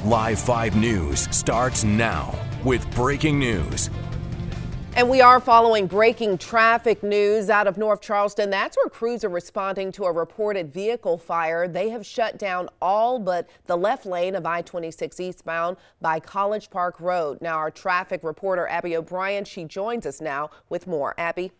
Live 5 News starts now with breaking news. And we are following breaking traffic news out of North Charleston. That's where crews are responding to a reported vehicle fire. They have shut down all but the left lane of I-26 eastbound by College Park Road. Now our traffic reporter Abby O'Brien, she joins us now with more. Abby.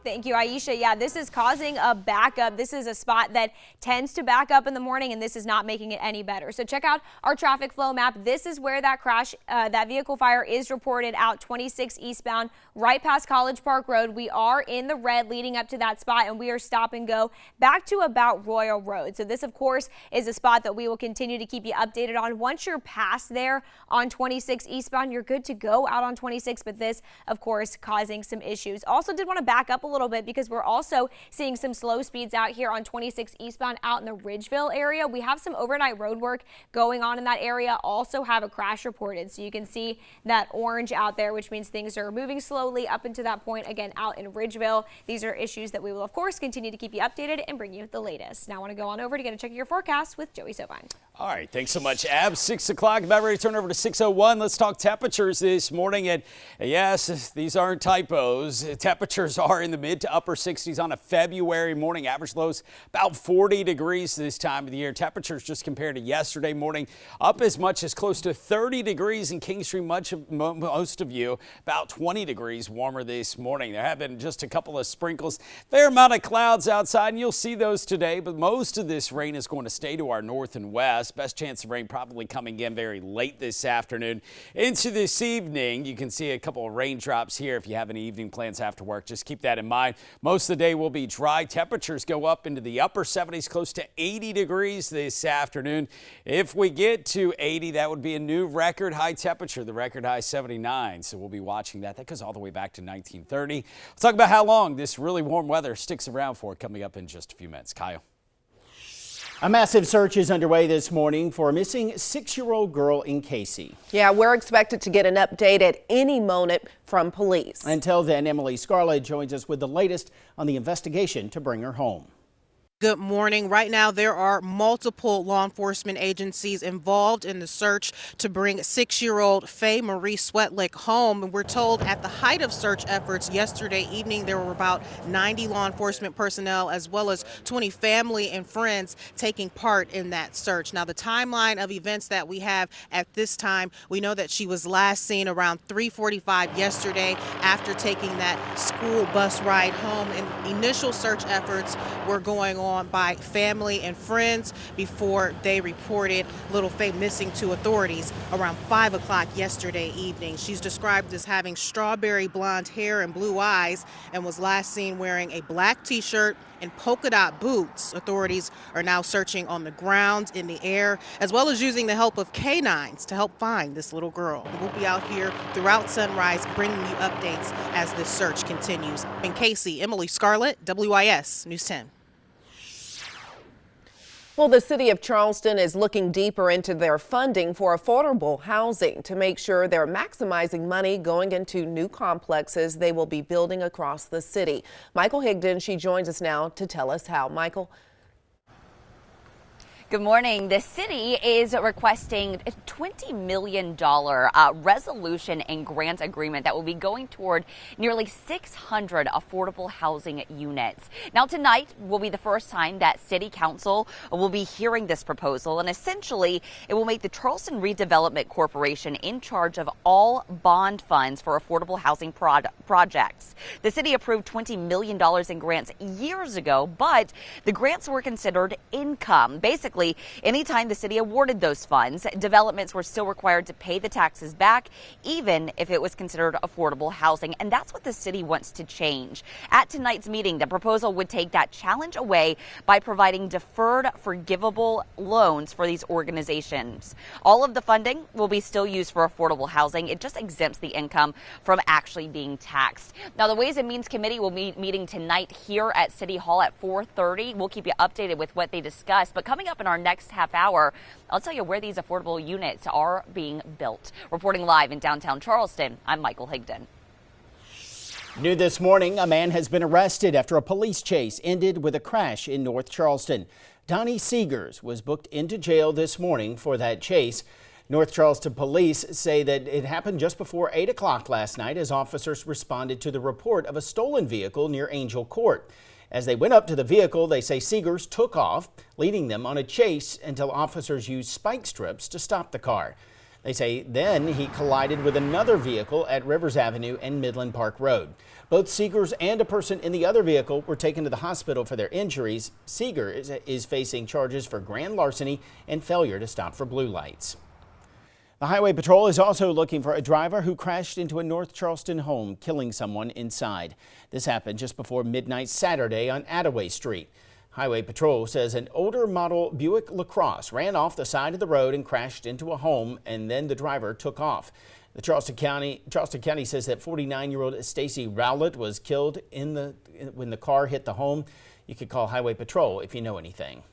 Thank you, Aisha. Yeah, this is causing a backup. This is a spot that tends to back up in the morning, and this is not making it any better. So check out our traffic flow map. This is where that crash, that vehicle fire is reported out 26 eastbound, right past College Park Road. We are in the red leading up to that spot, and we are stop and go back to about Royal Road. So this, of course, is a spot that we will continue to keep you updated on. Once you're past there on 26 eastbound, you're good to go out on 26, but this, of course, causing some issues. Also did want to back up a little bit because we're also seeing some slow speeds out here on 26 eastbound out in the Ridgeville area. We have some overnight road work going on in that area. Also have a crash reported. So you can see that orange out there, which means things are moving slowly up into that point again out in Ridgeville. These are issues that we will, of course, continue to keep you updated and bring you the latest. Now I want to go on over to get a check of your forecast with Joey Sovine. All right, thanks so much, Ab. 6 o'clock, about ready to turn over to 6:01. Let's talk temperatures this morning. And yes, these aren't typos. Temperatures are in the mid to upper 60s on a February morning. Average lows about 40 degrees this time of the year. Temperatures just compared to yesterday morning up as much as close to 30 degrees in Kingstree. Most of you about 20 degrees warmer this morning. There have been just a couple of sprinkles, fair amount of clouds outside, and you'll see those today. But most of this rain is going to stay to our north and west. Best chance of rain probably coming in very late this afternoon into this evening. You can see a couple of raindrops here. If you have any evening plans after work, just keep that in mind. Most of the day will be dry. Temperatures go up into the upper 70s, close to 80 degrees this afternoon. If we get to 80, that would be a new record high temperature. The record high 79. So we'll be watching that. That goes all the way back to 1930. Let's talk about how long this really warm weather sticks around for coming up in just a few minutes. Kyle. A massive search is underway this morning for a missing 6-year-old girl in Casey. Yeah, we're expected to get an update at any moment from police. Until then, Emily Scarlett joins us with the latest on the investigation to bring her home. Good morning. Right now, there are multiple law enforcement agencies involved in the search to bring 6-year-old Faye Marie Swetlick home. And we're told at the height of search efforts yesterday evening, there were about 90 law enforcement personnel as well as 20 family and friends taking part in that search. Now, the timeline of events that we have at this time, we know that she was last seen around 3:45 yesterday after taking that school bus ride home. And initial search efforts were going on by family and friends before they reported little Faye missing to authorities around 5 o'clock yesterday evening. She's described as having strawberry blonde hair and blue eyes and was last seen wearing a black t-shirt and polka dot boots. Authorities are now searching on the ground, in the air, as well as using the help of canines to help find this little girl. We'll be out here throughout sunrise bringing you updates as this search continues. In Casey, Emily Scarlett, WIS News 10. Well, the city of Charleston is looking deeper into their funding for affordable housing to make sure they're maximizing money going into new complexes they will be building across the city. Michael Higdon, she joins us now to tell us how. Michael. Good morning. The city is requesting a $20 million resolution and grant agreement that will be going toward nearly 600 affordable housing units. Now, tonight will be the first time that City Council will be hearing this proposal, and essentially it will make the Charleston Redevelopment Corporation in charge of all bond funds for affordable housing projects. The city approved $20 million in grants years ago, but the grants were considered income. Basically, anytime the city awarded those funds, developments were still required to pay the taxes back, even if it was considered affordable housing. And that's what the city wants to change. At tonight's meeting, the proposal would take that challenge away by providing deferred forgivable loans for these organizations. All of the funding will be still used for affordable housing. It just exempts the income from actually being taxed. Now, the Ways and Means Committee will be meeting tonight here at City Hall at 4:30. We'll keep you updated with what they discuss. But coming up in our next half hour, I'll tell you where these affordable units are being built. Reporting live in downtown Charleston, I'm Michael Higdon. New this morning, a man has been arrested after a police chase ended with a crash in North Charleston. Donnie Seegers was booked into jail this morning for that chase. North Charleston police say that it happened just before 8 o'clock last night as officers responded to the report of a stolen vehicle near Angel Court. As they went up to the vehicle, they say Seegers took off, leading them on a chase until officers used spike strips to stop the car. They say then he collided with another vehicle at Rivers Avenue and Midland Park Road. Both Seegers and a person in the other vehicle were taken to the hospital for their injuries. Seeger is facing charges for grand larceny and failure to stop for blue lights. The Highway Patrol is also looking for a driver who crashed into a North Charleston home, killing someone inside. This happened just before midnight Saturday on Attaway Street. Highway Patrol says an older model Buick LaCrosse ran off the side of the road and crashed into a home, and then the driver took off. The Charleston County says that 49-year-old Stacy Rowlett was killed when the car hit the home. You could call Highway Patrol if you know anything.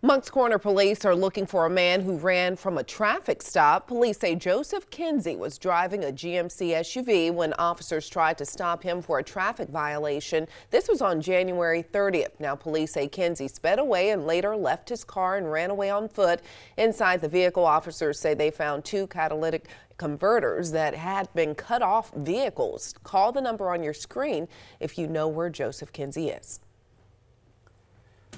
Moncks Corner police are looking for a man who ran from a traffic stop. Police say Joseph Kinsey was driving a GMC SUV when officers tried to stop him for a traffic violation. This was on January 30th. Now police say Kinsey sped away and later left his car and ran away on foot. Inside the vehicle, officers say they found 2 catalytic converters that had been cut off vehicles. Call the number on your screen if you know where Joseph Kinsey is.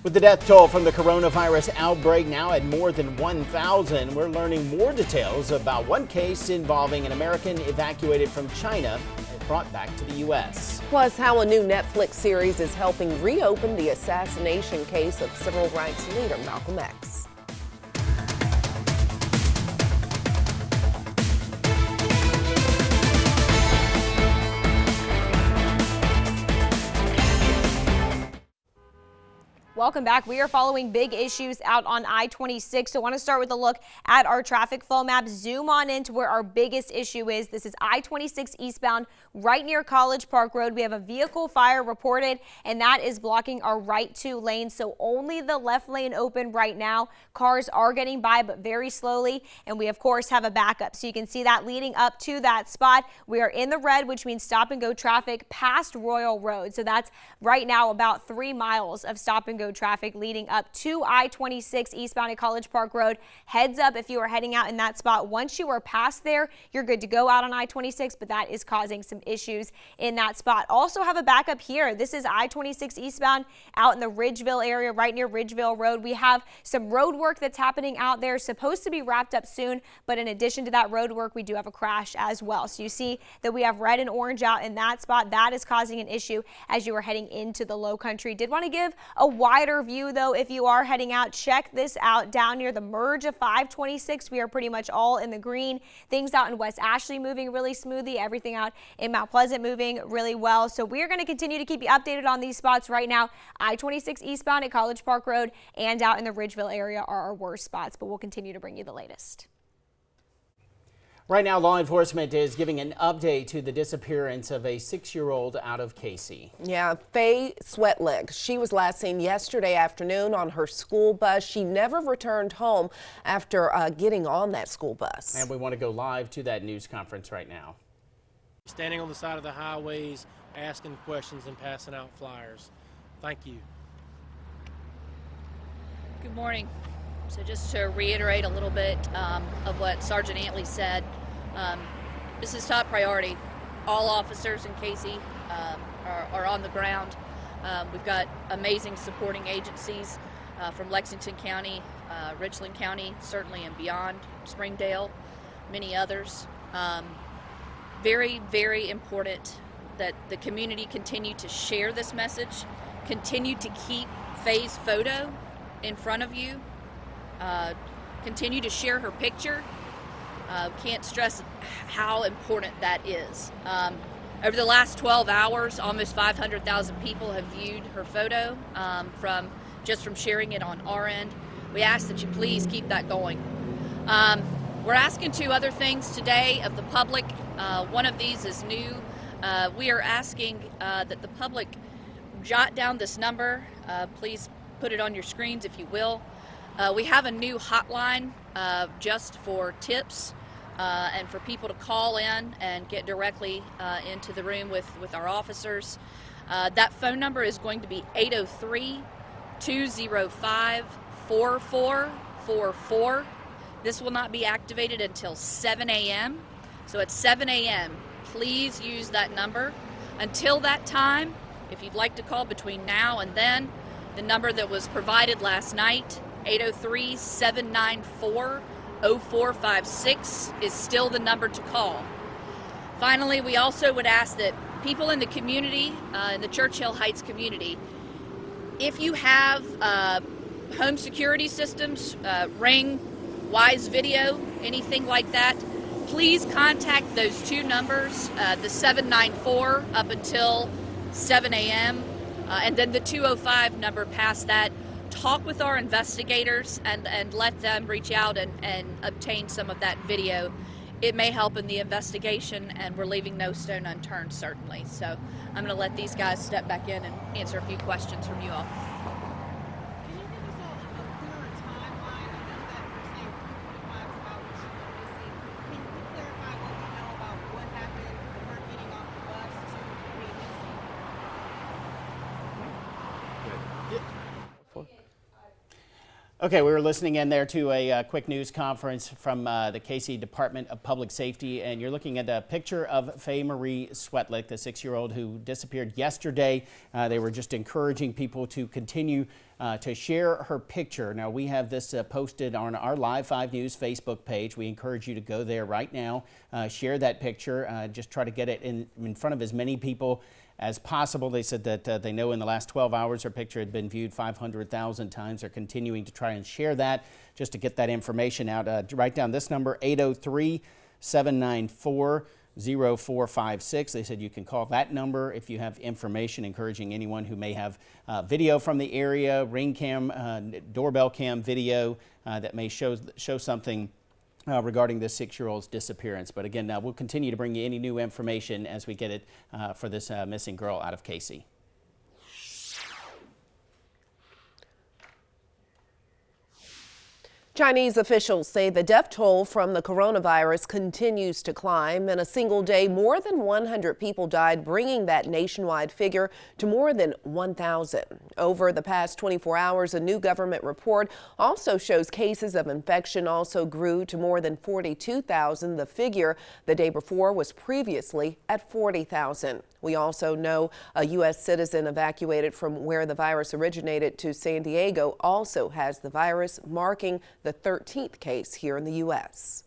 With the death toll from the coronavirus outbreak now at more than 1,000, we're learning more details about one case involving an American evacuated from China and brought back to the U.S. Plus, how a new Netflix series is helping reopen the assassination case of civil rights leader Malcolm X. Welcome back. We are following big issues out on I-26. So I want to start with a look at our traffic flow map. Zoom on into where our biggest issue is. This is I-26 eastbound right near College Park Road. We have a vehicle fire reported, and that is blocking our right 2 lanes. So only the left lane open right now. Cars are getting by, but very slowly. And we, of course, have a backup. So you can see that leading up to that spot. We are in the red, which means stop and go traffic past Royal Road. So that's right now about 3 miles of stop and go traffic leading up to I-26 eastbound at College Park Road. Heads up if you are heading out in that spot. Once you are past there, you're good to go out on I-26, but that is causing some issues in that spot. Also have a backup here. This is I-26 eastbound out in the Ridgeville area, right near Ridgeville Road. We have some road work that's happening out there, supposed to be wrapped up soon, but in addition to that road work, we do have a crash as well. So you see that we have red and orange out in that spot. That is causing an issue as you are heading into the low country. Did want to give a wider view though if you are heading out. Check this out down near the merge of 526. We are pretty much all in the green. Things out in West Ashley moving really smoothly. Everything out in Mount Pleasant moving really well. So we are going to continue to keep you updated on these spots right now. I-26 eastbound at College Park Road and out in the Ridgeville area are our worst spots, but we'll continue to bring you the latest. Right now, law enforcement is giving an update to the disappearance of a 6-year-old out of Casey. Yeah, Faye Sweatleg. She was last seen yesterday afternoon on her school bus. She never returned home after getting on that school bus. And we want to go live to that news conference right now. Standing on the side of the highways, asking questions and passing out flyers. Thank you. Good morning. So just to reiterate a little bit of what Sergeant Antley said, this is top priority. All officers in Casey are on the ground. We've got amazing supporting agencies from Lexington County, Richland County, certainly and beyond, Springdale, many others. Very, very important that the community continue to share this message, continue to keep Faye's photo in front of you. Continue to share her picture. Can't stress how important that is. Over the last 12 hours, almost 500,000 people have viewed her photo from sharing it on our end. We ask that you please keep that going. We're asking 2 other things today of the public. One of these is new. We are asking that the public jot down this number. Please put it on your screens if you will. We have a new hotline just for tips and for people to call in and get directly into the room with our officers. That phone number is going to be 803-205-4444. This will not be activated until 7 a.m. So at 7 a.m., please use that number. Until that time, if you'd like to call between now and then, the number that was provided last night, 803-794-0456, is still the number to call. Finally, we also would ask that people in the community, in the Churchill Heights community, if you have home security systems, Ring, Wise Video, anything like that, please contact those two numbers, the 794 up until 7 a.m., and then the 205 number past that. Talk with our investigators and let them reach out and obtain some of that video. It may help in the investigation, and we're leaving no stone unturned, certainly. So I'm going to let these guys step back in and answer a few questions from you all. Can you give us all a clearer timeline? I know that you're saying 45 hours she went missing. Can you clarify what we know about what happened with her getting off the bus to being missing? Okay, we were listening in there to a quick news conference from the KC Department of Public Safety, and you're looking at a picture of Faye Marie Swetlick, the 6-year-old who disappeared yesterday. They were just encouraging people to continue to share her picture. Now, we have this posted on our Live 5 News Facebook page. We encourage you to go there right now, share that picture, just try to get it in front of as many people as possible. They said that they know in the last 12 hours her picture had been viewed 500,000 times. They're continuing to try and share that just to get that information out. Write down this number, 803-794-0456. They said you can call that number if you have information, encouraging anyone who may have video from the area, Ring cam, doorbell cam video that may show something regarding this 6-year-old's disappearance. But again, we'll continue to bring you any new information as we get it for this missing girl out of KC. Chinese officials say the death toll from the coronavirus continues to climb. In a single day, more than 100 people died, bringing that nationwide figure to more than 1,000. Over the past 24 hours, a new government report also shows cases of infection also grew to more than 42,000. The figure the day before was previously at 40,000. We also know a U.S. citizen evacuated from where the virus originated to San Diego also has the virus, marking the 13th case here in the U.S.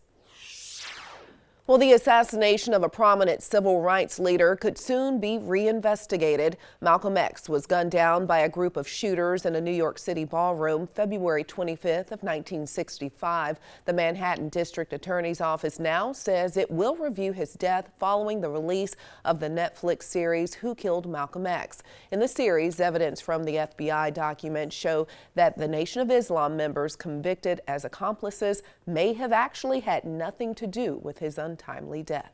Well, the assassination of a prominent civil rights leader could soon be reinvestigated. Malcolm X was gunned down by a group of shooters in a New York City ballroom February 25th of 1965. The Manhattan District Attorney's Office now says it will review his death following the release of the Netflix series Who Killed Malcolm X. In the series, evidence from the FBI documents show that the Nation of Islam members convicted as accomplices may have actually had nothing to do with his untimely death.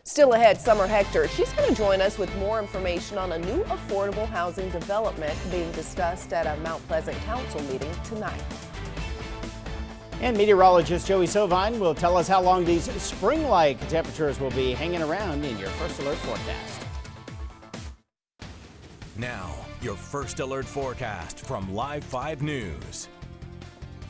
Still ahead, Summer Hector. She's going to join us with more information on a new affordable housing development being discussed at a Mount Pleasant Council meeting tonight. And meteorologist Joey Sovine will tell us how long these spring-like temperatures will be hanging around in your First Alert forecast. Now, your First Alert forecast from Live 5 News.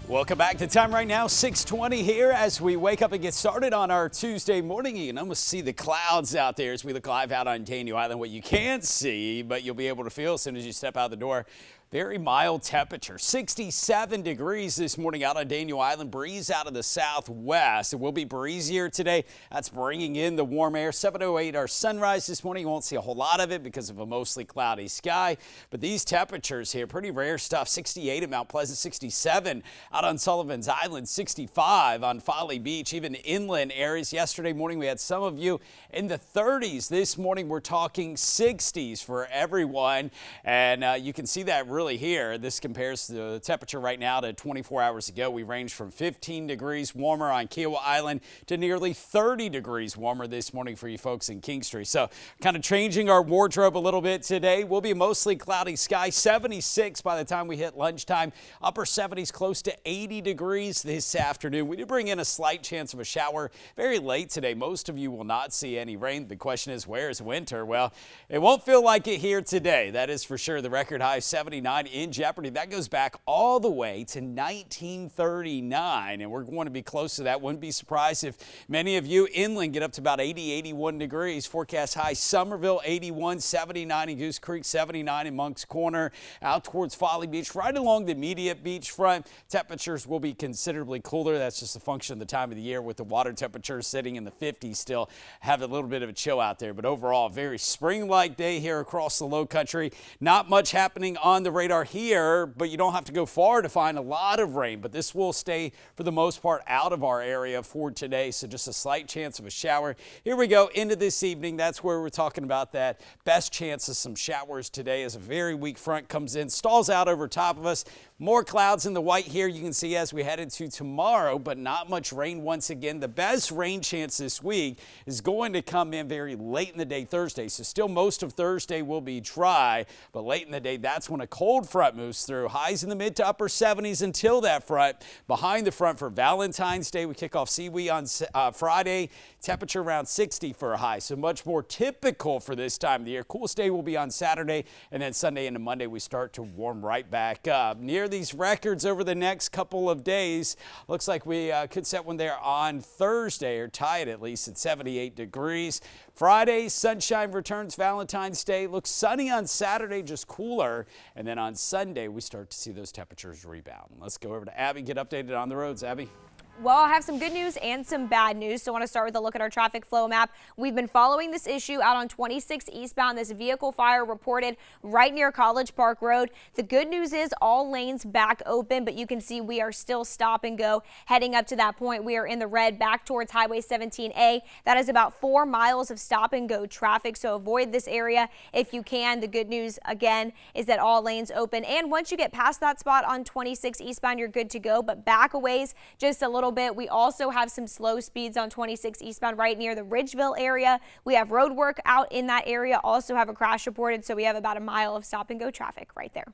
Welcome back to time right now, 6:20 here as we wake up and get started on our Tuesday morning. You can almost see the clouds out there as we look live out on Daniel Island. What you can't see, but you'll be able to feel as soon as you step out the door. Very mild temperature, 67 degrees this morning out on Daniel Island. Breeze out of the southwest. It will be breezier today. That's bringing in the warm air. 7:08 our sunrise this morning. You won't see a whole lot of it because of a mostly cloudy sky. But these temperatures here, pretty rare stuff. 68 at Mount Pleasant, 67 out on Sullivan's Island, 65 on Folly Beach, even inland areas. Yesterday morning we had some of you in the 30s. This morning we're talking 60s for everyone. And you can see that really here. This compares the temperature right now to 24 hours ago. We ranged from 15 degrees warmer on Kiowa Island to nearly 30 degrees warmer this morning for you folks in Kingstree. So kind of changing our wardrobe a little bit today. Will be mostly cloudy sky, 76 by the time we hit lunchtime. Upper 70s, close to 80 degrees this afternoon. We do bring in a slight chance of a shower very late today. Most of you will not see any rain. The question is, where's winter? Well, it won't feel like it here today. That is for sure. The record high 79 79 in jeopardy. That goes back all the way to 1939, and we're going to be close to that. Wouldn't be surprised if many of you inland get up to about 80, 81 degrees. Forecast high Somerville 81, 79 in Goose Creek, 79 in Moncks Corner. Out towards Folly Beach, right along the immediate beachfront, temperatures will be considerably cooler. That's just a function of the time of the year with the water temperatures sitting in the 50s. Still have a little bit of a chill out there, but overall, very spring-like day here across the low country. Not much happening on the radar here, but you don't have to go far to find a lot of rain, but this will stay for the most part out of our area for today, so just a slight chance of a shower. Here we go into this evening. That's where we're talking about that best chance of some showers today as a very weak front comes in, stalls out over top of us. More clouds in the white here you can see as we head into tomorrow, but not much rain once again. The best rain chance this week is going to come in very late in the day Thursday, so still most of Thursday will be dry, but late in the day, that's when a cold front moves through. Highs in the mid to upper 70s until that front. Behind the front for Valentine's Day, we kick off Seawee on Friday. Temperature around 60 for a high, so much more typical for this time of the year. Coolest day will be on Saturday, and then Sunday into Monday, we start to warm right back up. Near these records over the next couple of days, looks like we could set one there on Thursday, or tie it at least at 78 degrees. Friday, sunshine returns. Valentine's Day looks sunny on Saturday, just cooler. And then on Sunday, we start to see those temperatures rebound. Let's go over to Abby, get updated on the roads. Abby? Well, I have some good news and some bad news. So I want to start with a look at our traffic flow map. We've been following this issue out on 26 eastbound. This vehicle fire reported right near College Park Road. The good news is all lanes back open, but you can see we are still stop and go heading up to that point. We are in the red back towards Highway 17A. That is about 4 miles of stop and go traffic. So avoid this area if you can. The good news again is that all lanes open. And once you get past that spot on 26 eastbound, you're good to go, but back a ways just a little bit. We also have some slow speeds on 26 eastbound right near the Ridgeville area. We have road work out in that area. Also have a crash reported, so we have about a mile of stop and go traffic right there.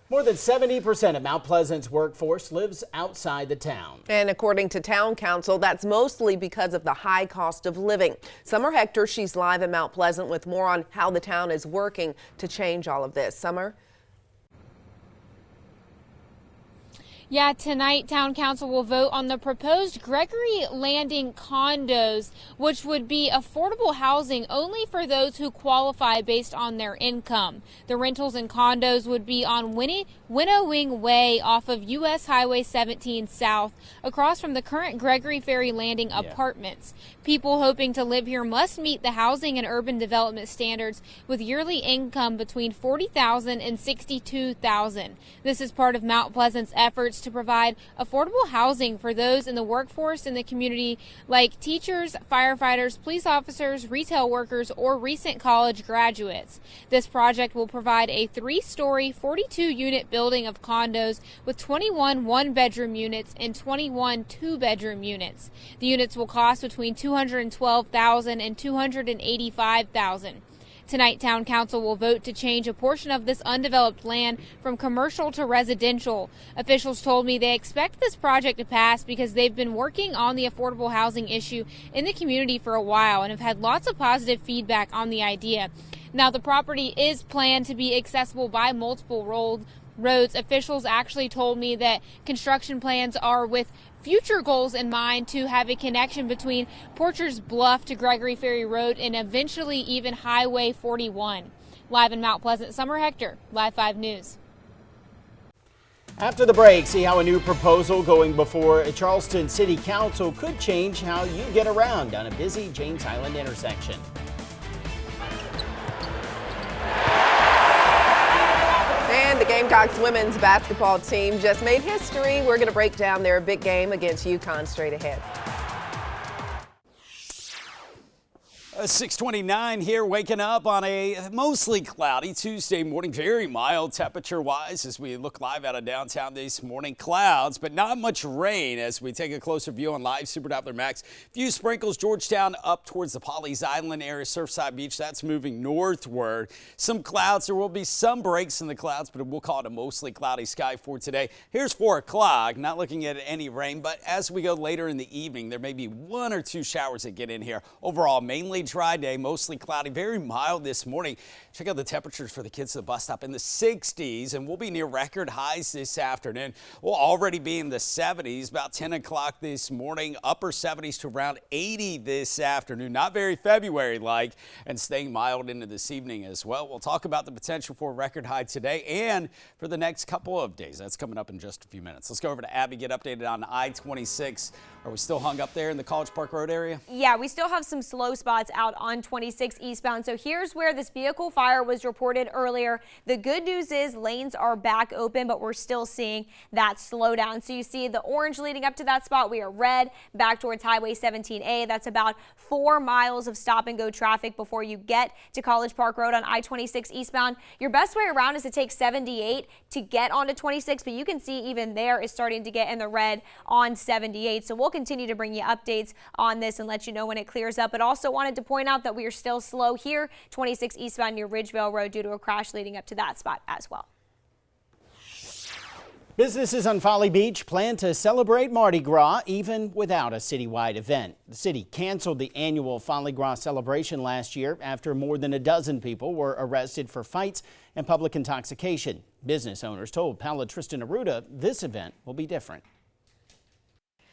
More than 70% of Mount Pleasant's workforce lives outside the town. And according to Town Council, that's mostly because of the high cost of living. Summer Hector, she's live in Mount Pleasant with more on how the town is working to change all of this. Summer? Yeah, tonight Town Council will vote on the proposed Gregory Landing condos, which would be affordable housing only for those who qualify based on their income. The rentals and condos would be on Winnowing Way off of U.S. Highway 17 South, across from the current Gregory Ferry Landing apartments. People hoping to live here must meet the housing and urban development standards with yearly income between $40,000 and $62,000. This is part of Mount Pleasant's efforts to provide affordable housing for those in the workforce in the community, like teachers, firefighters, police officers, retail workers, or recent college graduates. This project will provide a 3-story, 42-unit building of condos with 21 one-bedroom units and 21 two-bedroom units. The units will cost between $212,000 and $285,000. Tonight, Town Council will vote to change a portion of this undeveloped land from commercial to residential. Officials told me they expect this project to pass because they've been working on the affordable housing issue in the community for a while and have had lots of positive feedback on the idea. Now, the property is planned to be accessible by multiple roads. Officials actually told me that construction plans are with future goals in mind to have a connection between Porcher's Bluff to Gregory Ferry Road and eventually even Highway 41. Live in Mount Pleasant, Summer Hector, Live 5 News. After the break, see how a new proposal going before a Charleston City Council could change how you get around down a busy James Island intersection. And the Gamecocks women's basketball team just made history. We're going to break down their big game against UConn straight ahead. 6:29 here, waking up on a mostly cloudy Tuesday morning, very mild temperature-wise as we look live out of downtown this morning. Clouds, but not much rain as we take a closer view on live Super Doppler Max. Few sprinkles, Georgetown up towards the Pawleys Island area, Surfside Beach, that's moving northward. Some clouds, there will be some breaks in the clouds, but we'll call it a mostly cloudy sky for today. Here's 4 o'clock, not looking at any rain, but as we go later in the evening, there may be 1 or 2 showers that get in here. Overall, mainly sunny, dry day, mostly cloudy, very mild this morning. Check out the temperatures for the kids at the bus stop in the 60s, and we'll be near record highs this afternoon. We'll already be in the 70s about 10 o'clock this morning, upper 70s to around 80 this afternoon. Not very February-like, and staying mild into this evening as well. We'll talk about the potential for a record high today and for the next couple of days. That's coming up in just a few minutes. Let's go over to Abby, get updated on I-26. Are we still hung up there in the College Park Road area? Yeah, we still have some slow spots out on 26 eastbound. So here's where this vehicle fire was reported earlier. The good news is lanes are back open, but we're still seeing that slowdown. So you see the orange leading up to that spot. We are red back towards Highway 17A. That's about 4 miles of stop and go traffic before you get to College Park Road on I-26 eastbound. Your best way around is to take 78 to get onto 26, but you can see even there is starting to get in the red on 78. So we'll continue to bring you updates on this and let you know when it clears up. But also wanted to point out that we are still slow here, 26 eastbound near Ridgevale Road, due to a crash leading up to that spot as well. Businesses on Folly Beach plan to celebrate Mardi Gras even without a citywide event. The city canceled the annual Folly Gras celebration last year after more than a dozen people were arrested for fights and public intoxication. Business owners told Paula Tristan Arruda this event will be different.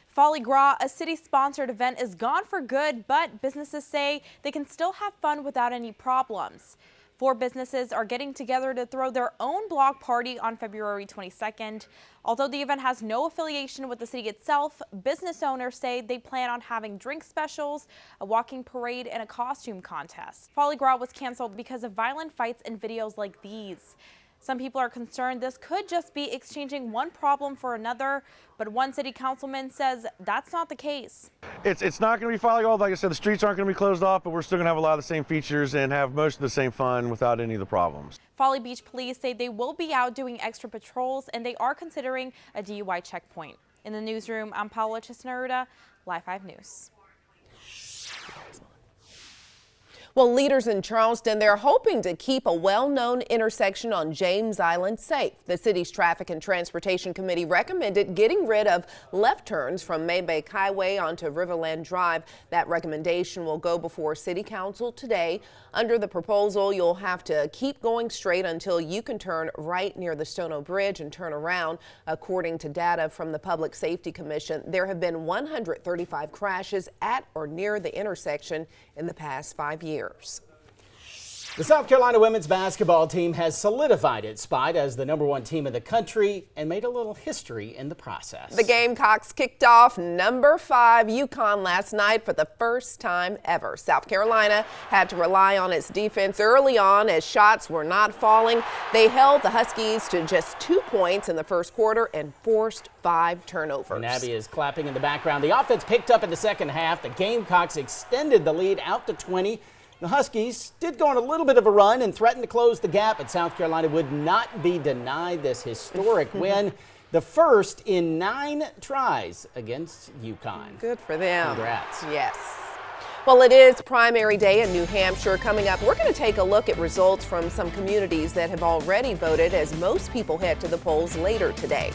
Folly Gras, a city-sponsored event, is gone for good, but businesses say they can still have fun without any problems. 4 businesses are getting together to throw their own block party on February 22nd. Although the event has no affiliation with the city itself, business owners say they plan on having drink specials, a walking parade, and a costume contest. Folly Gras was canceled because of violent fights and videos like these. Some people are concerned this could just be exchanging one problem for another, but one city councilman says that's not the case. It's not going to be Folly Gras. Like I said, the streets aren't going to be closed off, but we're still going to have a lot of the same features and have most of the same fun without any of the problems. Folly Beach police say they will be out doing extra patrols, and they are considering a DUI checkpoint. In the newsroom, I'm Paula Chisnaruda, Live 5 News. Well, leaders in Charleston, they're hoping to keep a well-known intersection on James Island safe. The city's Traffic and Transportation Committee recommended getting rid of left turns from Maybank Highway onto Riverland Drive. That recommendation will go before City Council today. Under the proposal, you'll have to keep going straight until you can turn right near the Stono Bridge and turn around. According to data from the Public Safety Commission, there have been 135 crashes at or near the intersection in the past 5 years. The South Carolina women's basketball team has solidified its spot as the #1 team in the country and made a little history in the process. The Gamecocks kicked off #5 UConn last night for the first time ever. South Carolina had to rely on its defense early on as shots were not falling. They held the Huskies to just 2 points in the first quarter and forced 5 turnovers. And Abby is clapping in the background. The offense picked up in the second half. The Gamecocks extended the lead out to 20. The Huskies did go on a little bit of a run and threatened to close the gap, but South Carolina would not be denied this historic win, the first in 9 tries against UConn. Good for them. Congrats. Yes. Well, it is primary day in New Hampshire. Coming up, we're going to take a look at results from some communities that have already voted as most people head to the polls later today.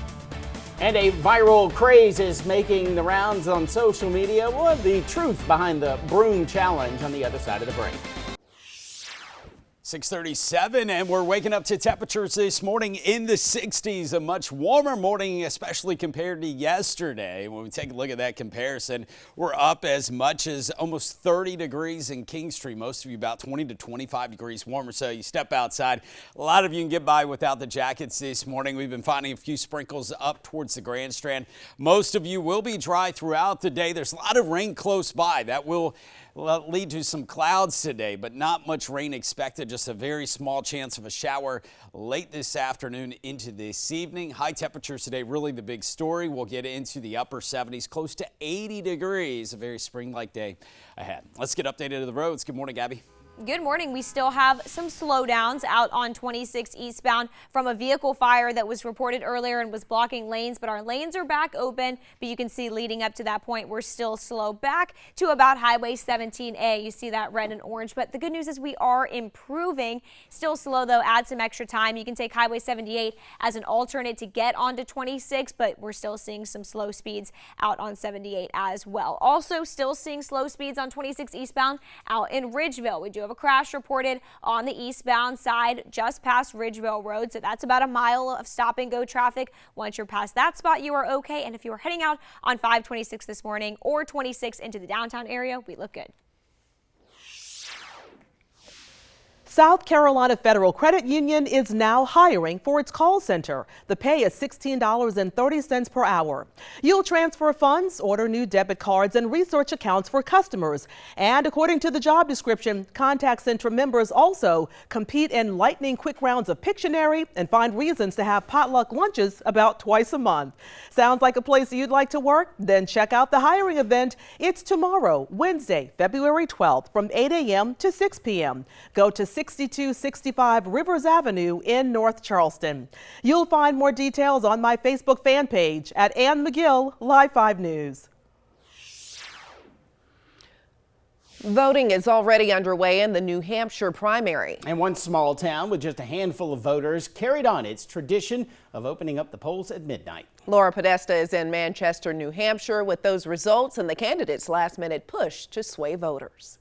And a viral craze is making the rounds on social media. We'll have the truth behind the broom challenge on the other side of the break. 6:37, and we're waking up to temperatures this morning in the 60s. A much warmer morning, especially compared to yesterday. When we take a look at that comparison, we're up as much as almost 30 degrees in Kingstree. Most of you about 20 to 25 degrees warmer, so you step outside. A lot of you can get by without the jackets this morning. We've been finding a few sprinkles up towards the Grand Strand. Most of you will be dry throughout the day. There's a lot of rain close by. That will lead to some clouds today, but not much rain expected. Just a very small chance of a shower late this afternoon into this evening. High temperatures today, really the big story. We'll get into the upper 70s, close to 80 degrees. A very spring-like day ahead. Let's get updated to the roads. Good morning, Gabby. Good morning. We still have some slowdowns out on 26 eastbound from a vehicle fire that was reported earlier and was blocking lanes, but our lanes are back open. But you can see leading up to that point, we're still slow back to about Highway 17A. You see that red and orange, but the good news is we are improving. Still slow though, add some extra time. You can take Highway 78 as an alternate to get onto 26, but we're still seeing some slow speeds out on 78 as well. Also still seeing slow speeds on 26 eastbound out in Ridgeville. We do have a crash reported on the eastbound side just past Ridgeville Road, so that's about a mile of stop and go traffic. Once you're past that spot, you are okay. And if you are heading out on 526 this morning or 26 into the downtown area, we look good. South Carolina Federal Credit Union is now hiring for its call center. The pay is $16.30 per hour. You'll transfer funds, order new debit cards, and research accounts for customers. And according to the job description, contact center members also compete in lightning quick rounds of Pictionary and find reasons to have potluck lunches about twice a month. Sounds like a place you'd like to work? Then check out the hiring event. It's tomorrow, Wednesday, February 12th from 8 a.m. to 6 p.m. Go to 6265 Rivers Avenue in North Charleston. You'll find more details on my Facebook fan page at Ann McGill, Live 5 News. Voting is already underway in the New Hampshire primary. And one small town with just a handful of voters carried on its tradition of opening up the polls at midnight. Laura Podesta is in Manchester, New Hampshire with those results and the candidates' last-minute push to sway voters.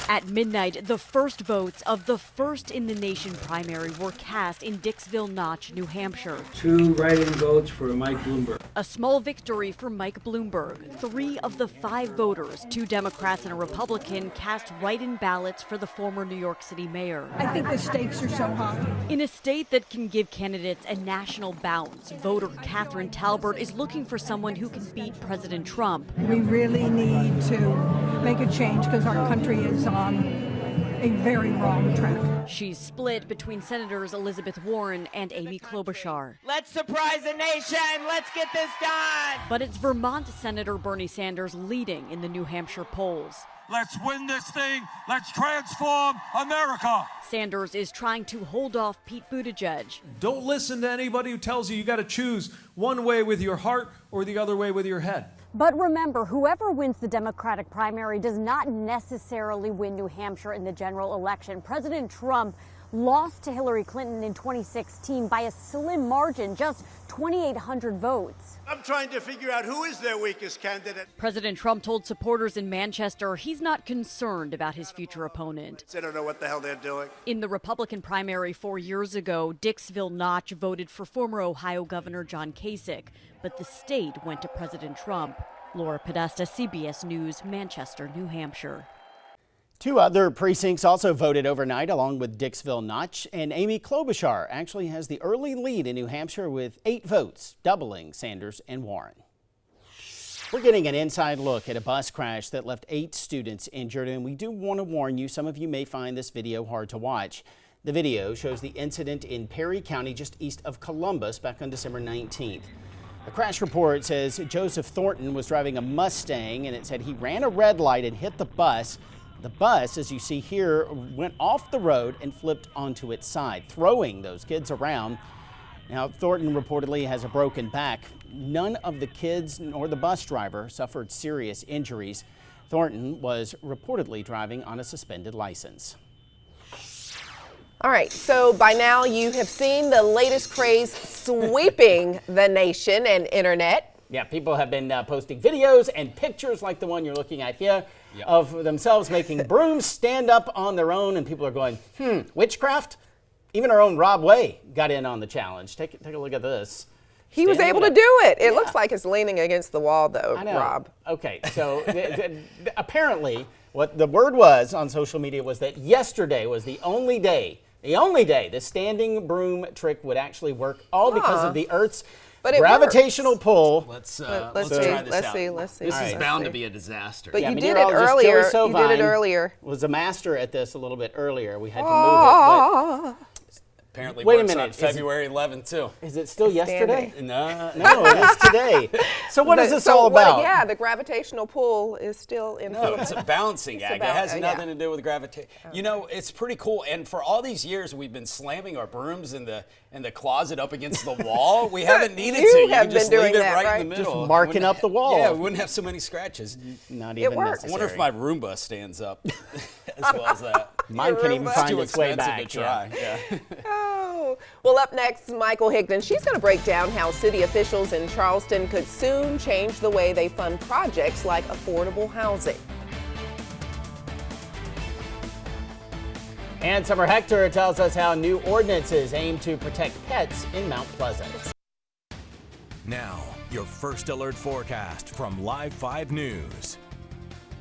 At midnight, the first votes of the first in the nation primary were cast in Dixville Notch, New Hampshire. 2 write-in votes for Mike Bloomberg. A small victory for Mike Bloomberg. 3 of the 5 voters, 2 Democrats and a Republican, cast write-in ballots for the former New York City mayor. I think the stakes are so high. In a state that can give candidates a national bounce, voter Catherine Talbert is looking for someone who can beat President Trump. We really need to make a change because our country is on a very wrong track. She's split between Senators Elizabeth Warren and Amy Klobuchar. Let's surprise the nation. Let's get this done. But it's Vermont Senator Bernie Sanders leading in the New Hampshire polls. Let's win this thing. Let's transform America. Sanders is trying to hold off Pete Buttigieg. Don't listen to anybody who tells you got to choose one way with your heart or the other way with your head. But remember, whoever wins the Democratic primary does not necessarily win New Hampshire in the general election. President Trump lost to Hillary Clinton in 2016 by a slim margin, just 2,800 votes. I'm trying to figure out who is their weakest candidate. President Trump told supporters in Manchester he's not concerned about his future opponent. They don't know what the hell they're doing. In the Republican primary 4 years ago, Dixville Notch voted for former Ohio Governor John Kasich, but the state went to President Trump. Laura Podesta, CBS News, Manchester, New Hampshire. 2 other precincts also voted overnight along with Dixville Notch, and Amy Klobuchar actually has the early lead in New Hampshire with 8 votes, doubling Sanders and Warren. We're getting an inside look at a bus crash that left 8 students injured, and we do want to warn you, some of you may find this video hard to watch. The video shows the incident in Perry County just east of Columbus back on December 19th. The crash report says Joseph Thornton was driving a Mustang, and it said he ran a red light and hit the bus. The bus, as you see here, went off the road and flipped onto its side, throwing those kids around. Now, Thornton reportedly has a broken back. None of the kids nor the bus driver suffered serious injuries. Thornton was reportedly driving on a suspended license. All right, so by now you have seen the latest craze sweeping the nation and internet. Yeah, people have been posting videos and pictures like the one you're looking at here of themselves making brooms stand up on their own, and people are going, witchcraft? Even our own Rob Way got in on the challenge. Take a look at this. He was able to do it. It looks like it's leaning against the wall, though, I know. Rob. Okay, so apparently what the word was on social media was that yesterday was the only day the standing broom trick would actually work, all because of the Earth's gravitational pull. Let's try this out. Let's see. This is bound to be a disaster. But you did it earlier. You did it earlier. Was a master at this a little bit earlier. We had to move it. Apparently Wait a works minute, on February 11th, too. Is it still yesterday? No, it is today. So what is this all about? Yeah, the gravitational pull is still in No, it's a balancing act. It has nothing to do with gravitation. Okay. You know, it's pretty cool. And for all these years, we've been slamming our brooms in the closet up against the wall. We haven't needed to. You have can just been leave doing it that, right in the middle. Just marking up the wall. Yeah, we wouldn't have so many scratches. Not even necessary. I wonder if my Roomba stands up as well as that. Mine can't even find too its way expensive back. to try. Yeah. Oh. Well, up next, Michael Higdon. She's going to break down how city officials in Charleston could soon change the way they fund projects like affordable housing. And Summer Hector tells us how new ordinances aim to protect pets in Mount Pleasant. Now, your first alert forecast from Live 5 News.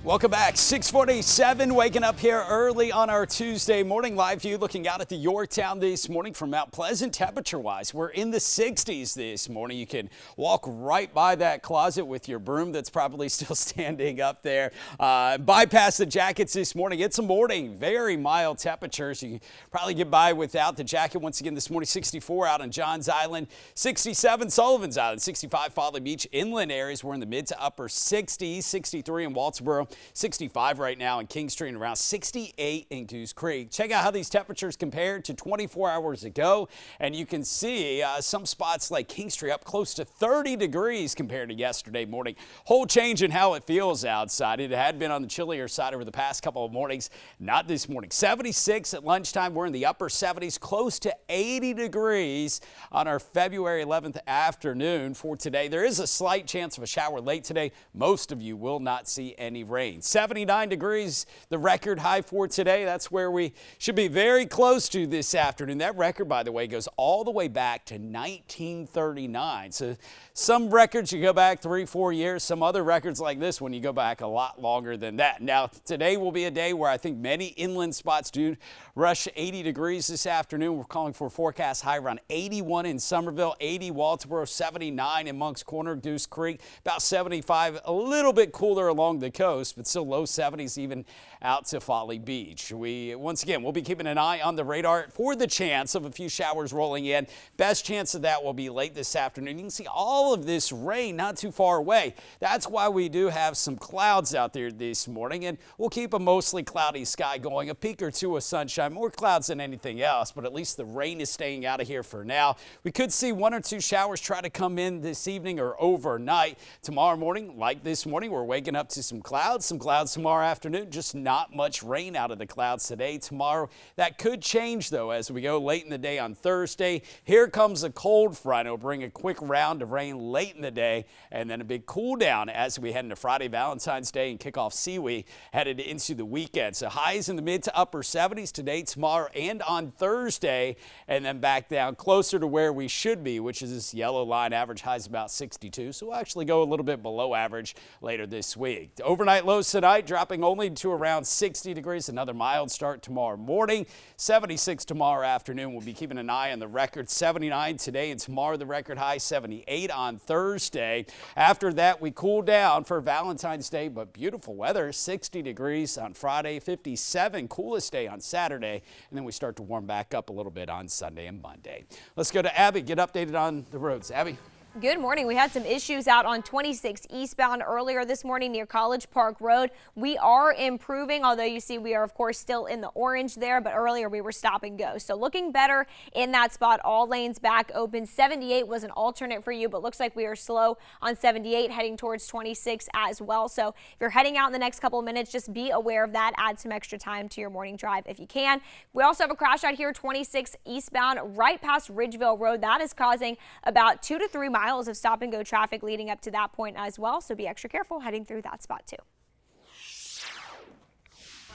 Welcome back. 6:47, waking up here early on our Tuesday morning. Live view looking out at the Yorktown this morning from Mount Pleasant. Temperature-wise, we're in the 60s this morning. You can walk right by that closet with your broom that's probably still standing up there. Bypass the jackets this morning. It's a morning, very mild temperatures. You can probably get by without the jacket. Once again this morning, 64 out on Johns Island, 67 Sullivan's Island, 65 Folly Beach. Inland areas, we're in the mid to upper 60s, 63 in Walterboro. 65 right now in King Street and around 68 in Goose Creek. Check out how these temperatures compare to 24 hours ago. And you can see some spots like King Street up close to 30 degrees compared to yesterday morning. Whole change in how it feels outside. It had been on the chillier side over the past couple of mornings. Not this morning. 76 at lunchtime. We're in the upper 70s, close to 80 degrees on our February 11th afternoon for today. There is a slight chance of a shower late today. Most of you will not see any rain. 79 degrees, the record high for today. That's where we should be very close to this afternoon. That record, by the way, goes all the way back to 1939. So some records you go back 3-4 years. Some other records like this one you go back a lot longer than that. Now, today will be a day where I think many inland spots do rush 80 degrees this afternoon. We're calling for a forecast high around 81 in Somerville, 80 Walterboro, 79 in Moncks Corner, Goose Creek, about 75, a little bit cooler along the coast, but still low 70s even out to Folly Beach. Once again, we'll be keeping an eye on the radar for the chance of a few showers rolling in. Best chance of that will be late this afternoon. You can see all of this rain not too far away. That's why we do have some clouds out there this morning, and we'll keep a mostly cloudy sky going. A peak or two of sunshine, more clouds than anything else, but at least the rain is staying out of here for now. We could see 1 or 2 showers try to come in this evening or overnight. Tomorrow morning, like this morning, we're waking up to some clouds tomorrow afternoon. Just not much rain out of the clouds today. Tomorrow, that could change, though, as we go late in the day on Thursday. Here comes a cold front. It'll bring a quick round of rain late in the day, and then a big cool down as we head into Friday, Valentine's Day, and kick off Seawee headed into the weekend. So highs in the mid to upper 70s today, tomorrow, and on Thursday, and then back down closer to where we should be, which is this yellow line. Average highs about 62, so we'll actually go a little bit below average later this week. The overnight lows tonight dropping only to around 60 degrees. Another mild start tomorrow morning. 76 tomorrow afternoon. We'll be keeping an eye on the record. 79 today and tomorrow the record high. 78 on Thursday. After that, we cool down for Valentine's Day, but beautiful weather. 60 degrees on Friday, 57 coolest day on Saturday, and then we start to warm back up a little bit on Sunday and Monday. Let's go to Abby, get updated on the roads. Abby. Good morning. We had some issues out on 26 eastbound earlier this morning near College Park Road. We are improving, although you see we are, of course, still in the orange there, but earlier we were stop and go. So looking better in that spot. All lanes back open. 78 was an alternate for you, but looks like we are slow on 78 heading towards 26 as well. So if you're heading out in the next couple of minutes, just be aware of that. Add some extra time to your morning drive if you can. We also have a crash out here, 26 eastbound right past Ridgeville Road. That is causing about 2 to 3 miles of stop and go traffic leading up to that point as well, so be extra careful heading through that spot too.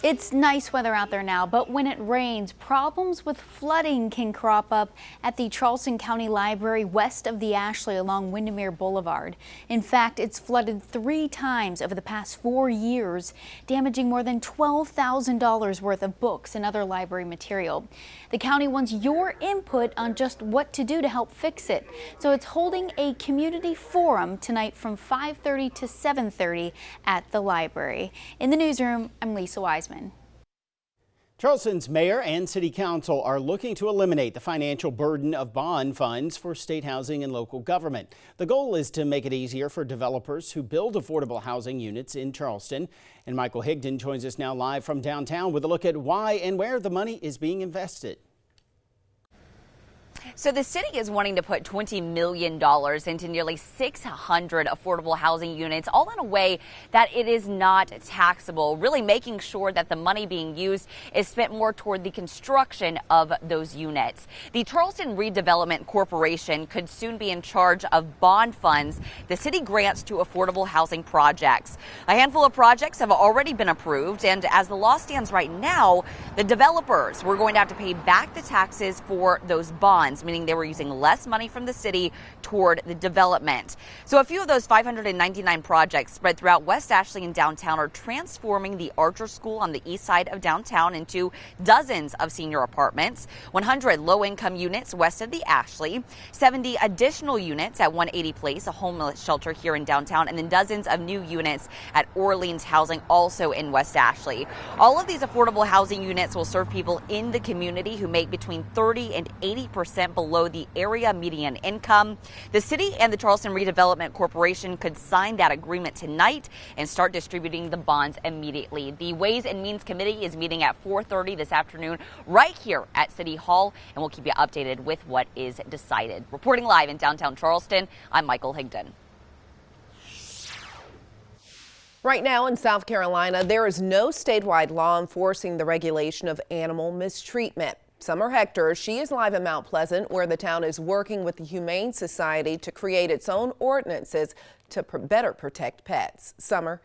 It's nice weather out there now, but when it rains, problems with flooding can crop up at the Charleston County Library west of the Ashley along Windermere Boulevard. In fact, it's flooded 3 times over the past 4 years, damaging more than $12,000 worth of books and other library material. The county wants your input on just what to do to help fix it. So it's holding a community forum tonight from 5:30 to 7:30 at the library. In the newsroom, I'm Lisa Wiseman. Charleston's mayor and city council are looking to eliminate the financial burden of bond funds for state housing and local government. The goal is to make it easier for developers who build affordable housing units in Charleston. And Michael Higdon joins us now live from downtown with a look at why and where the money is being invested. So the city is wanting to put $20 million into nearly 600 affordable housing units, all in a way that it is not taxable, really making sure that the money being used is spent more toward the construction of those units. The Charleston Redevelopment Corporation could soon be in charge of bond funds the city grants to affordable housing projects. A handful of projects have already been approved, and as the law stands right now, the developers were going to have to pay back the taxes for those bonds, meaning they were using less money from the city toward the development. So a few of those 599 projects spread throughout West Ashley and downtown are transforming the Archer School on the east side of downtown into dozens of senior apartments, 100 low-income units west of the Ashley, 70 additional units at 180 Place, a homeless shelter here in downtown, and then dozens of new units at Orleans Housing, also in West Ashley. All of these affordable housing units will serve people in the community who make between 30 and 80% below the area median income. The city and the Charleston Redevelopment Corporation could sign that agreement tonight and start distributing the bonds immediately. The Ways and Means Committee is meeting at 4:30 this afternoon right here at City Hall, and we'll keep you updated with what is decided. Reporting live in downtown Charleston, I'm Michael Higdon. Right now in South Carolina, there is no statewide law enforcing the regulation of animal mistreatment. Summer Hector, she is live in Mount Pleasant, where the town is working with the Humane Society to create its own ordinances to better protect pets. Summer.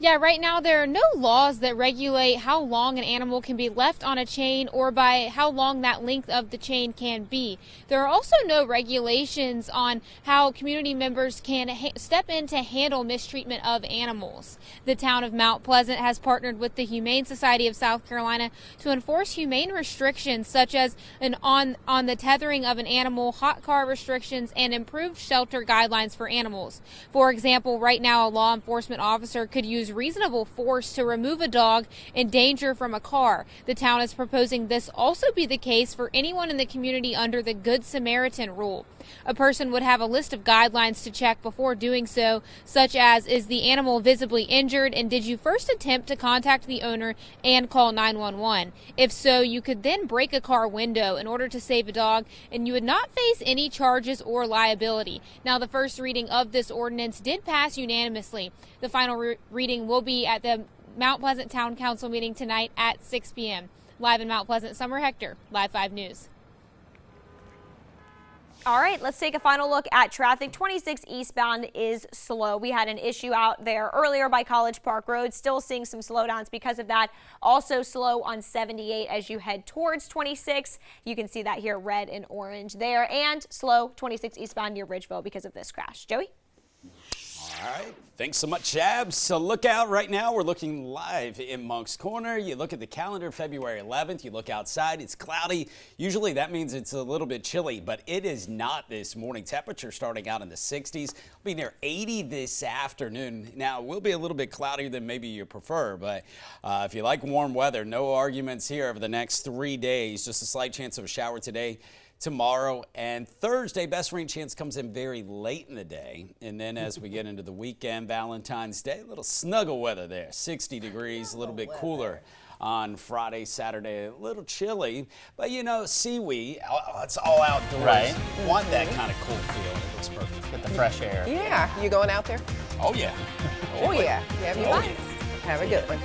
Yeah, right now there are no laws that regulate how long an animal can be left on a chain or by how long that length of the chain can be. There are also no regulations on how community members can step in to handle mistreatment of animals. The town of Mount Pleasant has partnered with the Humane Society of South Carolina to enforce humane restrictions such as on the tethering of an animal, hot car restrictions, and improved shelter guidelines for animals. For example, right now a law enforcement officer could use reasonable force to remove a dog in danger from a car. The town is proposing this also be the case for anyone in the community under the Good Samaritan rule. A person would have a list of guidelines to check before doing so, such as, is the animal visibly injured, and did you first attempt to contact the owner and call 911? If so, you could then break a car window in order to save a dog, and you would not face any charges or liability. Now, the first reading of this ordinance did pass unanimously. The final reading will be at the Mount Pleasant Town Council meeting tonight at 6 p.m. Live in Mount Pleasant, Summer Hector, Live 5 News. All right, let's take a final look at traffic. 26 eastbound is slow. We had an issue out there earlier by College Park Road. Still seeing some slowdowns because of that. Also slow on 78 as you head towards 26. You can see that here, red and orange there. And slow 26 eastbound near Ridgeville because of this crash. Joey? All right. Thanks so much, Abs. So look out right now. We're looking live in Moncks Corner. You look at the calendar, February 11th. You look outside. It's cloudy. Usually that means it's a little bit chilly, but it is not this morning. Temperature starting out in the 60s. It'll be near 80 this afternoon. Now, it will be a little bit cloudier than maybe you prefer, but if you like warm weather, no arguments here over the next 3 days. Just a slight chance of a shower today, tomorrow, and Thursday. Best rain chance comes in very late in the day, and then as we get into the weekend, Valentine's Day, a little snuggle weather there, 60 degrees, a little bit cooler on Friday, Saturday, a little chilly, but you know, seaweed, it's all outdoors. Right. Want that kind of cool feel. It looks perfect. Get the fresh air. Yeah, you going out there? Oh yeah. Oh yeah. You have your Oh, bikes. Have a good one.